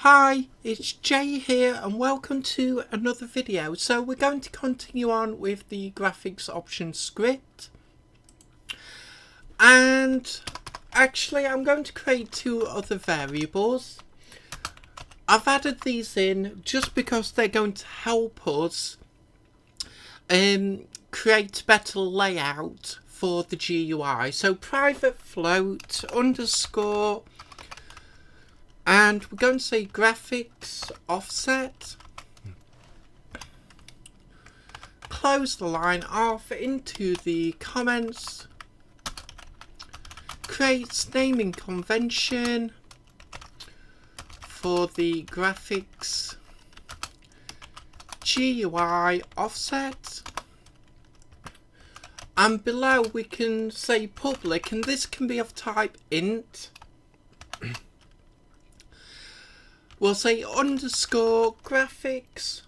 Hi, it's Jay here and welcome to another video. So we're going to continue on with the graphics options script. And actually I'm going to create two other variables. I've added these in just because they're going to help us create better layout for the GUI. So private float underscore, and we're going to say graphics offset, close the line off into the comments, creates naming convention for the graphics GUI offset, and below we can say public, and this can be of type int. We'll say underscore graphics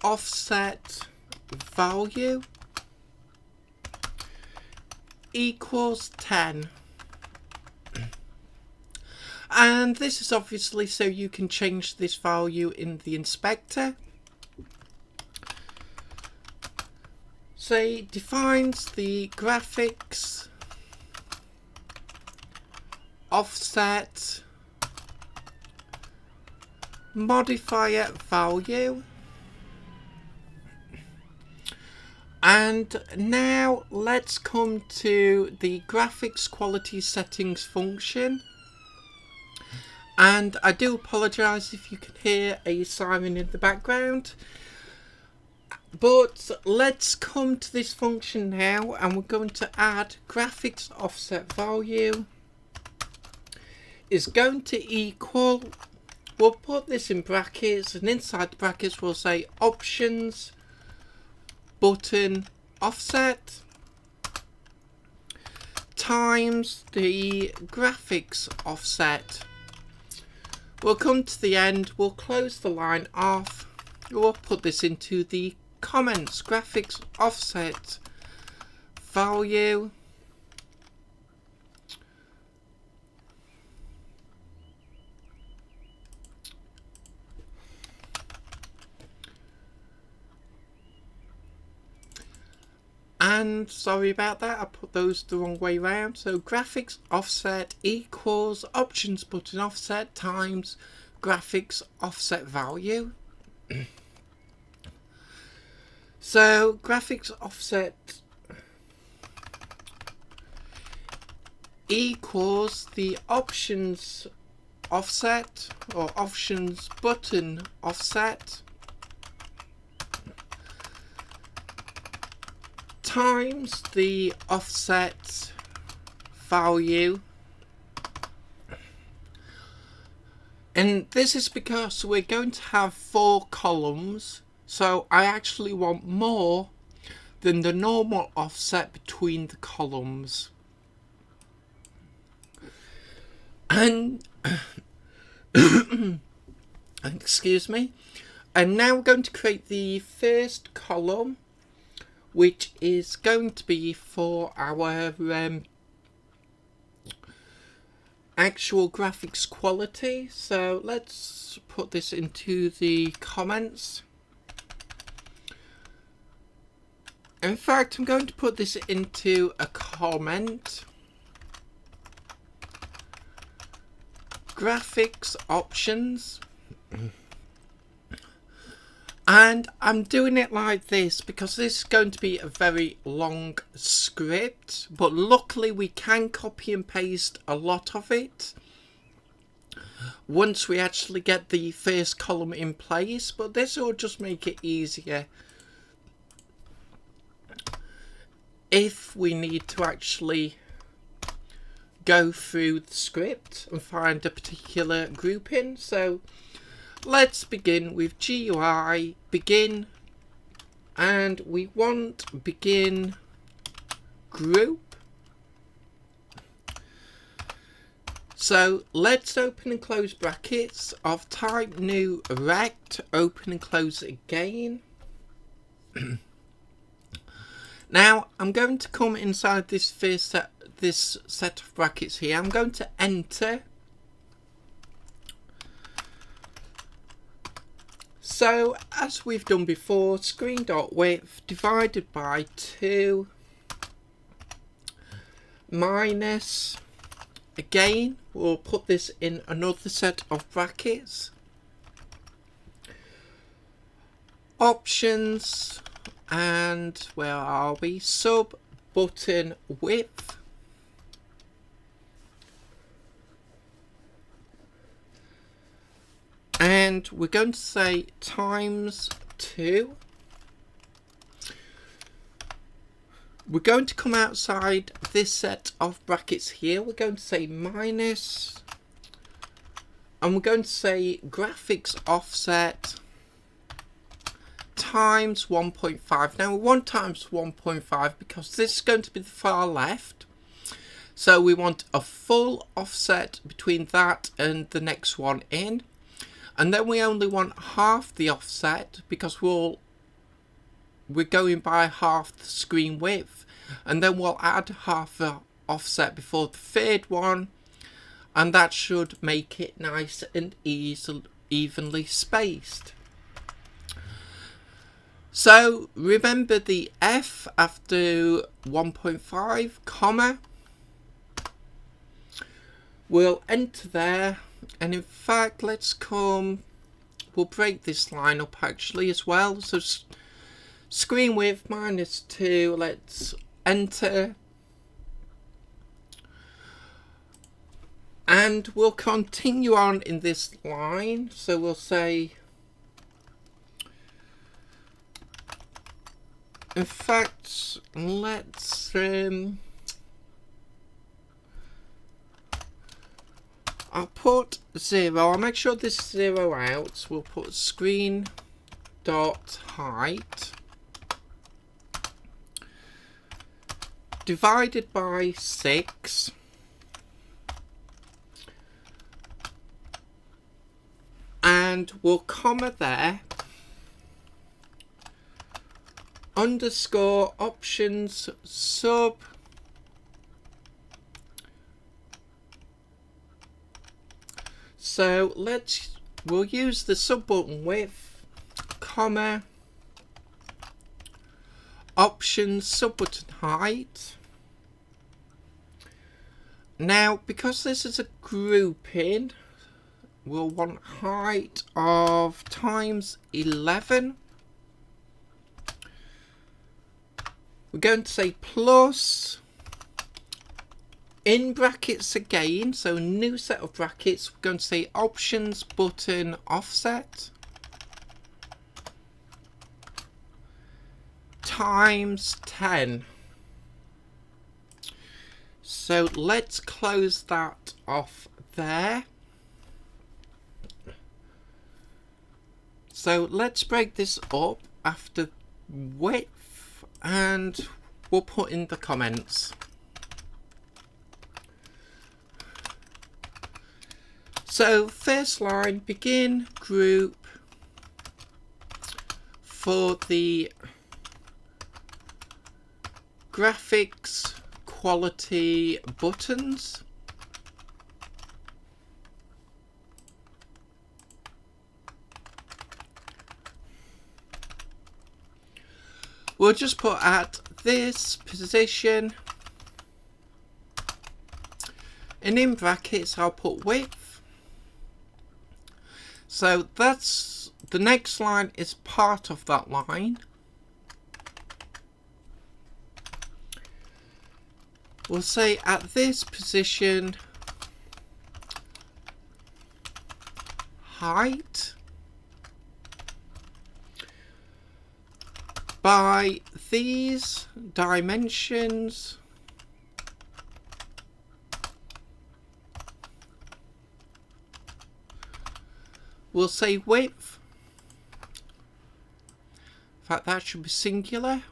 offset value equals 10. And this is obviously so you can change this value in the inspector. Say defines the graphics offset modifier value. And now let's come to the graphics quality settings function. And I do apologise if you can hear a siren in the background. But let's come to this function now, and we're going to add graphics offset value is going to equal, we'll put this in brackets, and inside the brackets we'll say options button offset times the graphics offset. We'll come to the end, we'll close the line off, we'll put this into the comments, graphics offset value and sorry about that, I put those the wrong way around. So graphics offset equals options button offset times graphics offset value. So graphics offset equals the options offset or options button offset times the offset value. And this is because we're going to have 4 columns. So I actually want more than the normal offset between the columns. And excuse me. And now we're going to create the first column, which is going to be for our actual graphics quality. So let's put this into the comments. In fact, I'm going to put this into a comment. Graphics options. And I'm doing it like this because this is going to be a very long script. But luckily we can copy and paste a lot of it once we actually get the first column in place. But this will just make it easier if we need to actually go through the script and find a particular grouping. So let's begin with GUI begin, and we want begin group. So let's open and close brackets of type new rect, open and close again. Now I'm going to come inside this first set of brackets here. I'm going to enter So as we've done before, screen.width divided by 2 minus, again we'll put this in another set of brackets, options, and where are we, sub button width, and we're going to say times 2. We're going to come outside this set of brackets here. We're going to say minus, and we're going to say graphics offset times 1.5. Now we want times 1.5 because this is going to be the far left. So we want a full offset between that and the next one in. And then we only want half the offset because we're going by half the screen width, and then we'll add half the offset before the third one, and that should make it nice and evenly spaced. So remember the F after 1.5 comma, we'll enter there, and in fact we'll break this line up actually as well. So screen width minus 2, let's enter, and we'll continue on in this line. So we'll say, in fact, let's I'll put 0. I'll make sure this is 0 out. We'll put screen dot height divided by 6, and we'll comma there, underscore options sub so we'll use the sub button width, comma, options sub button height. Now because this is a grouping, we'll want height of times 11. We're going to say plus, in brackets again, so new set of brackets, we're going to say options button offset times 10. So let's close that off there. So let's break this up after width, and we'll put in the comments. So first line, begin group for the graphics quality buttons. We'll just put at this position, and in brackets I'll put width. So that's the next line is part of that line. We'll say at this position height by these dimensions we'll say width. In fact, that should be singular.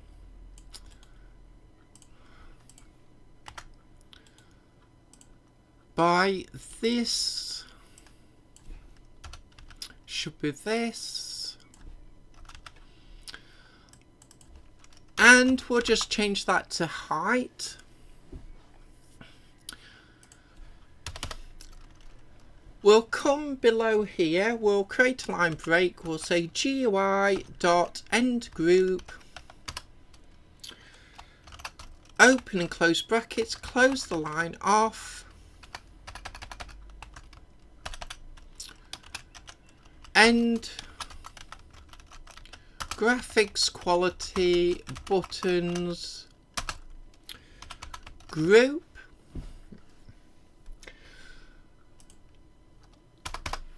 By this should be this, and we'll just change that to height. We'll come below here, we'll create a line break, we'll say GUI.endGroup, open and close brackets, close the line off, end graphics quality buttons group,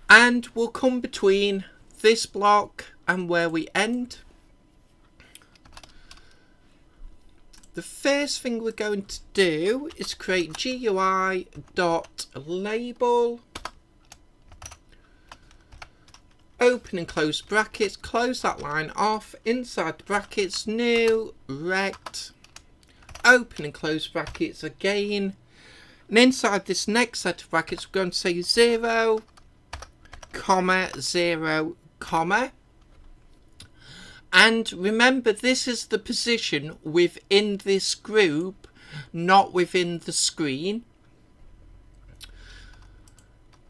and we'll come between this block and where we end. The first thing we're going to do is create GUI.Label, open and close brackets, close that line off, inside the brackets, new, rect, open and close brackets again, and inside this next set of brackets we're going to say 0, 0, and remember this is the position within this group, not within the screen.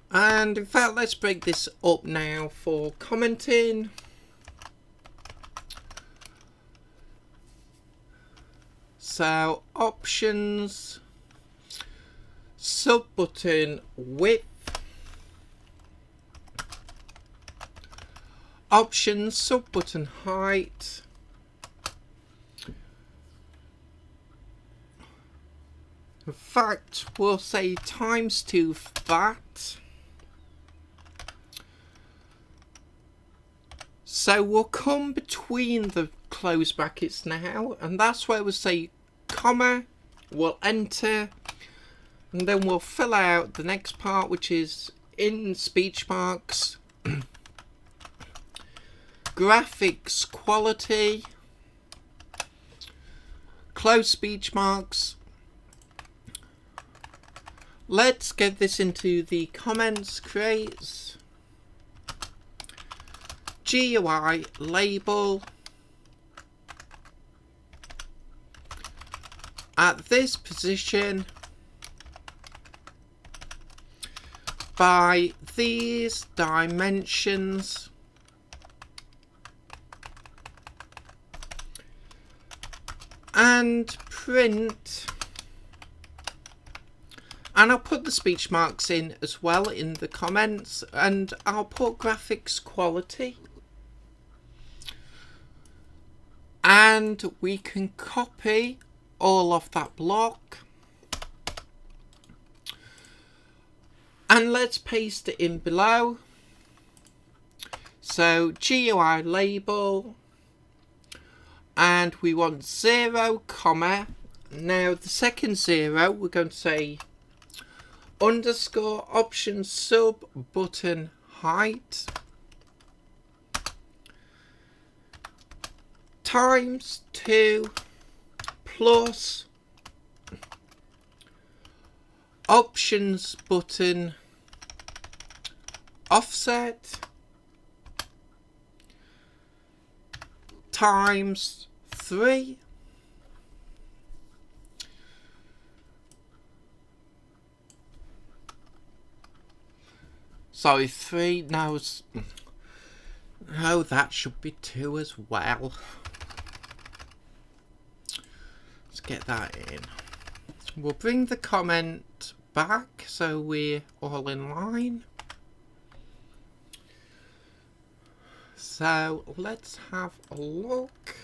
And in fact, let's break this up now for commenting. So options, sub button width, options, sub button height, in fact we'll say ×2 for that. So we'll come between the close brackets now, and that's where we'll say comma, we'll enter, and then we'll fill out the next part, which is in speech marks, graphics quality, close speech marks. Let's get this into the comments, creates GUI label at this position by these dimensions and print, and I'll put the speech marks in as well in the comments, and I'll put graphics quality, and we can copy all of that block and let's paste it in below. So GUI label, and we want 0, comma. Now the second 0 we're going to say underscore option sub button height ×2 plus options button offset ×3. Sorry, 3. No, that should be 2 as well. Let's get that in. We'll bring the comment back so we're all in line. So let's have a look.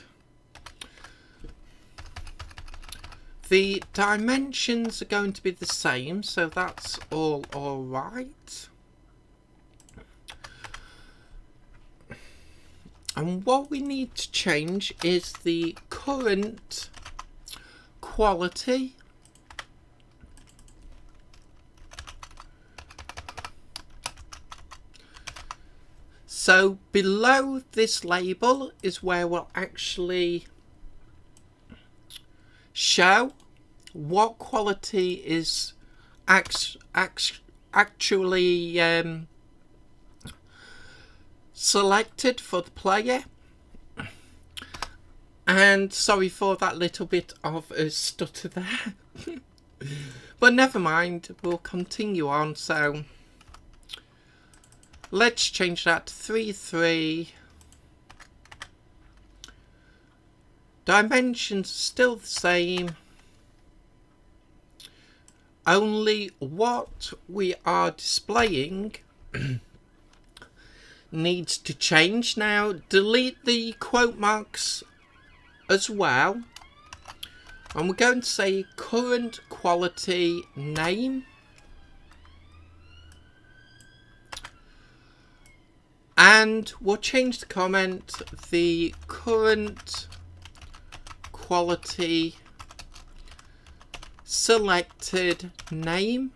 The dimensions are going to be the same, so that's all right. And what we need to change is the current quality. So below this label is where we'll actually show what quality is actually selected for the player. And sorry for that little bit of a stutter there. But never mind, we'll continue on. So Let's change that to 3.3. Dimensions still the same. Only what we are displaying needs to change now. Delete the quote marks as well. And we're going to say current quality name. And we'll change the comment, the current quality selected name.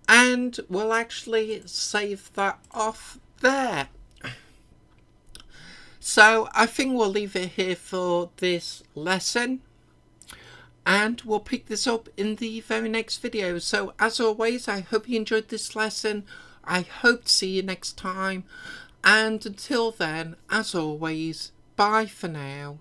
And we'll actually save that off there. So I think we'll leave it here for this lesson. And we'll pick this up in the very next video. So as always, I hope you enjoyed this lesson. I hope to see you next time. And until then, as always, bye for now.